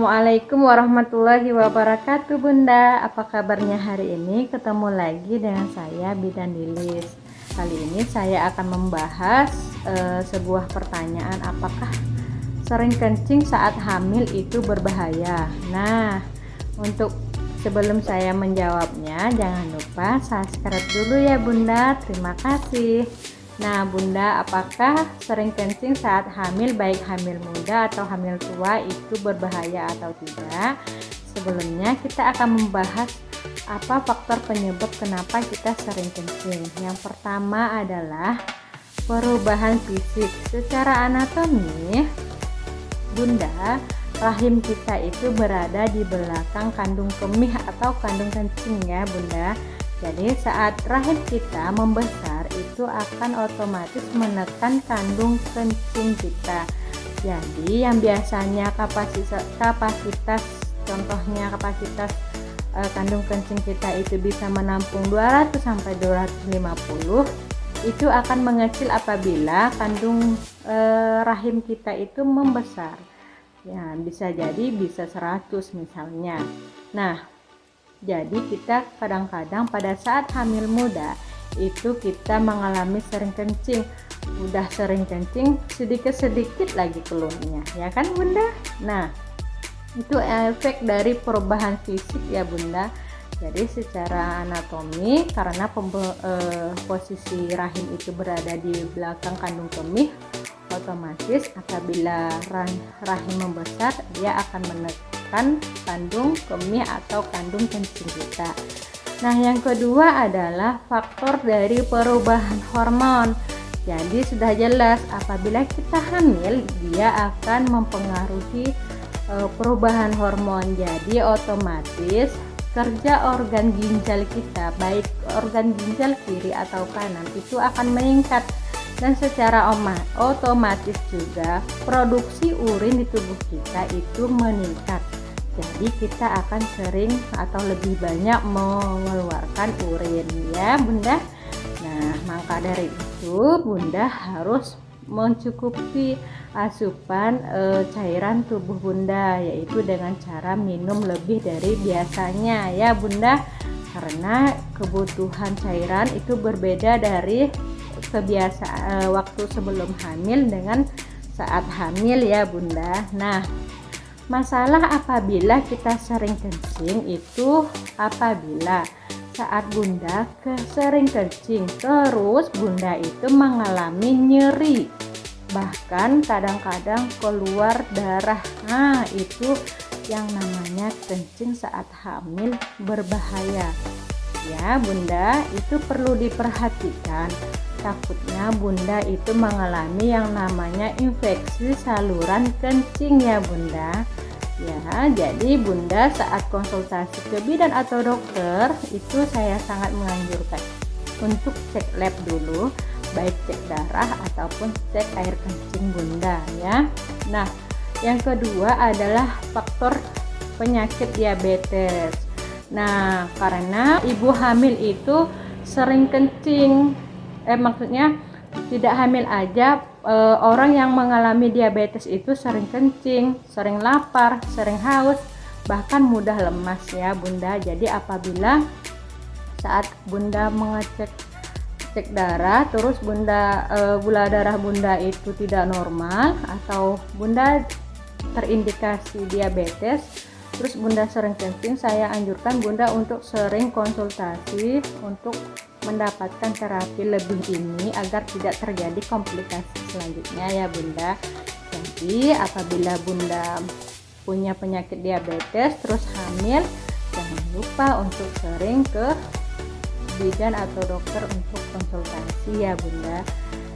Assalamualaikum warahmatullahi wabarakatuh Bunda. Apa kabarnya hari ini? Ketemu lagi dengan saya Bidan Lilis. Kali ini saya akan membahas sebuah pertanyaan, apakah sering kencing saat hamil itu berbahaya? Nah, untuk sebelum saya menjawabnya, jangan lupa subscribe dulu ya Bunda. Terima kasih. Nah Bunda, apakah sering kencing saat hamil, baik hamil muda atau hamil tua, itu berbahaya atau tidak? Sebelumnya kita akan membahas apa faktor penyebab kenapa kita sering kencing. Yang pertama adalah perubahan fisik. Secara anatomi Bunda, rahim kita itu berada di belakang kandung kemih atau kandung kencing ya Bunda. Jadi saat rahim kita membesar itu akan otomatis menekan kandung kencing kita. Jadi yang biasanya kapasitas contohnya kapasitas kandung kencing kita itu bisa menampung 200 sampai 250, itu akan mengecil apabila kandung rahim kita itu membesar. Ya, bisa jadi bisa 100 misalnya. Nah, jadi kita kadang-kadang pada saat hamil muda itu kita mengalami sering kencing. Udah sering kencing, sedikit-sedikit lagi keluarnya, ya kan Bunda? Nah, itu efek dari perubahan fisik ya Bunda. Jadi secara anatomi, karena posisi rahim itu berada di belakang kandung kemih, otomatis apabila rahim membesar, dia akan menekan kandung kemih atau kandung kencing kita. Nah, yang kedua adalah faktor dari perubahan hormon. Jadi sudah jelas apabila kita hamil, dia akan mempengaruhi perubahan hormon. Jadi otomatis kerja organ ginjal kita, baik organ ginjal kiri atau kanan, itu akan meningkat. Dan secara otomatis juga produksi urin di tubuh kita itu meningkat. Jadi kita akan sering atau lebih banyak mengeluarkan urin ya Bunda. Nah, maka dari itu Bunda harus mencukupi asupan cairan tubuh Bunda, yaitu dengan cara minum lebih dari biasanya ya Bunda. Karena kebutuhan cairan itu berbeda dari kebiasaan waktu sebelum hamil dengan saat hamil ya Bunda. Nah, masalah apabila kita sering kencing itu apabila saat Bunda sering kencing terus Bunda itu mengalami nyeri, bahkan kadang-kadang keluar darah. Nah, itu yang namanya kencing saat hamil berbahaya ya Bunda. Itu perlu diperhatikan. Takutnya Bunda itu mengalami yang namanya infeksi saluran kencing ya Bunda. Ya, jadi Bunda saat konsultasi ke bidan atau dokter itu saya sangat menganjurkan untuk cek lab dulu, baik cek darah ataupun cek air kencing Bunda ya. Nah, yang kedua adalah faktor penyakit diabetes. Nah, karena ibu hamil itu sering kencing, maksudnya tidak hamil aja, orang yang mengalami diabetes itu sering kencing, sering lapar, sering haus, bahkan mudah lemas ya Bunda. Jadi apabila saat Bunda cek darah, terus Bunda gula darah Bunda itu tidak normal atau Bunda terindikasi diabetes, terus Bunda sering kencing, saya anjurkan Bunda untuk sering konsultasi untuk mendapatkan terapi lebih dini agar tidak terjadi komplikasi selanjutnya ya Bunda. Jadi apabila Bunda punya penyakit diabetes terus hamil, jangan lupa untuk sering ke bidan atau dokter untuk konsultasi ya Bunda.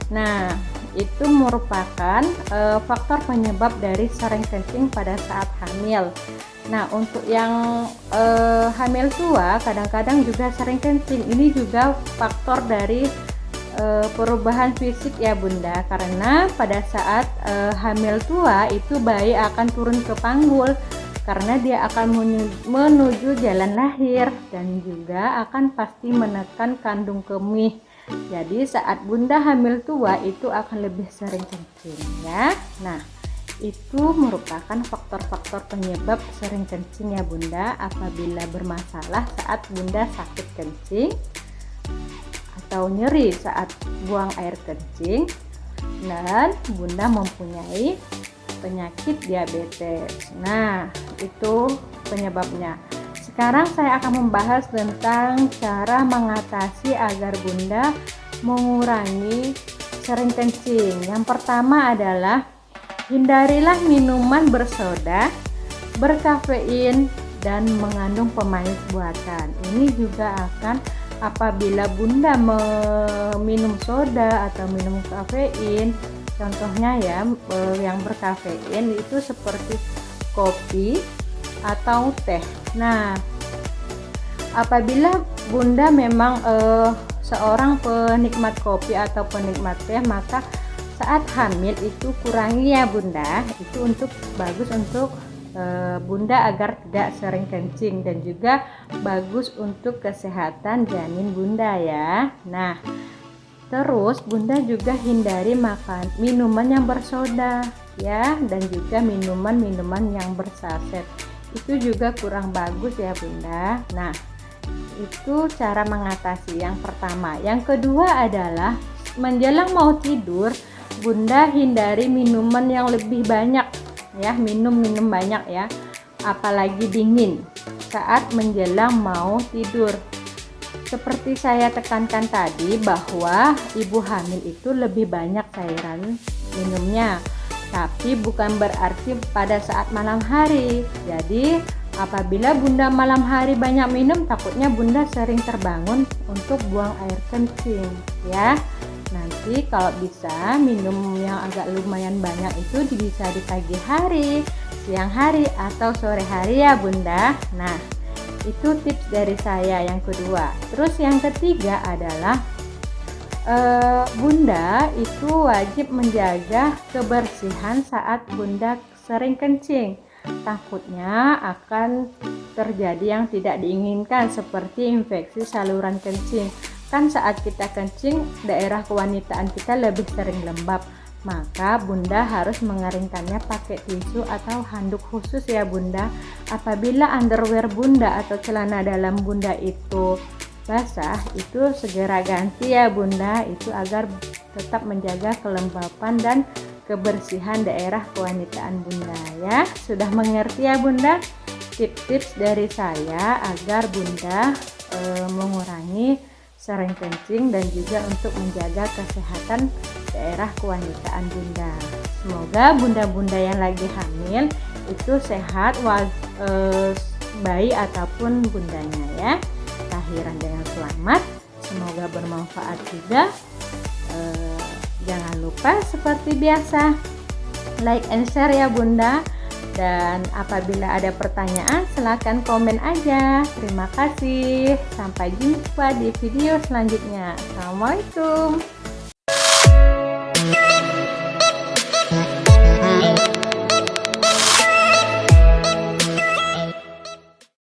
Nah, itu merupakan faktor penyebab dari sering kencing pada saat hamil. Nah, untuk yang hamil tua kadang-kadang juga sering kencing. Ini juga faktor dari perubahan fisik ya Bunda. Karena pada saat hamil tua itu bayi akan turun ke panggul karena dia akan menuju jalan lahir dan juga akan pasti menekan kandung kemih. Jadi saat Bunda hamil tua itu akan lebih sering kencing ya. Nah, itu merupakan faktor-faktor penyebab sering kencing ya Bunda. Apabila bermasalah saat Bunda sakit kencing atau nyeri saat buang air kencing, dan Bunda mempunyai penyakit diabetes. Nah, itu penyebabnya. Sekarang saya akan membahas tentang cara mengatasi agar Bunda mengurangi sering kencing. Yang pertama adalah hindarilah minuman bersoda, berkafein, dan mengandung pemanis buatan. Ini juga akan, apabila Bunda meminum soda atau minum kafein, contohnya ya yang berkafein itu seperti kopi atau teh. Nah, apabila Bunda memang seorang penikmat kopi atau penikmat teh, maka saat hamil itu kurangi ya Bunda. Itu bagus untuk Bunda agar tidak sering kencing, dan juga bagus untuk kesehatan janin Bunda ya. Nah, terus Bunda juga hindari makan minuman yang bersoda ya, dan juga minuman yang bersaset. Itu juga kurang bagus ya Bunda. Nah, itu cara mengatasi yang pertama. Yang kedua adalah menjelang mau tidur, Bunda hindari minuman yang lebih banyak ya, minum banyak ya, apalagi dingin saat menjelang mau tidur. Seperti saya tekankan tadi bahwa ibu hamil itu lebih banyak cairan minumnya, tapi bukan berarti pada saat malam hari. Jadi apabila Bunda malam hari banyak minum, takutnya Bunda sering terbangun untuk buang air kencing ya. Nanti kalau bisa minum yang agak lumayan banyak itu bisa di pagi hari, siang hari, atau sore hari ya Bunda. Nah, itu tips dari saya yang kedua. Terus yang ketiga adalah Bunda itu wajib menjaga kebersihan saat Bunda sering kencing. Takutnya akan terjadi yang tidak diinginkan seperti infeksi saluran kencing. Kan saat kita kencing, daerah kewanitaan kita lebih sering lembab, maka Bunda harus mengeringkannya pakai tisu atau handuk khusus ya Bunda. Apabila underwear Bunda atau celana dalam Bunda itu basah, itu segera ganti ya Bunda, itu agar tetap menjaga kelembapan dan kebersihan daerah kewanitaan Bunda ya. Sudah mengerti ya Bunda tips-tips dari saya agar Bunda mengurangi sering kencing dan juga untuk menjaga kesehatan daerah kewanitaan Bunda. Semoga bunda-bunda yang lagi hamil itu sehat, bayi ataupun bundanya ya, lahiran dengan selamat. Semoga bermanfaat juga. Jangan lupa seperti biasa like and share ya Bunda. Dan apabila ada pertanyaan, silakan komen aja. Terima kasih. Sampai jumpa di video selanjutnya. Assalamualaikum.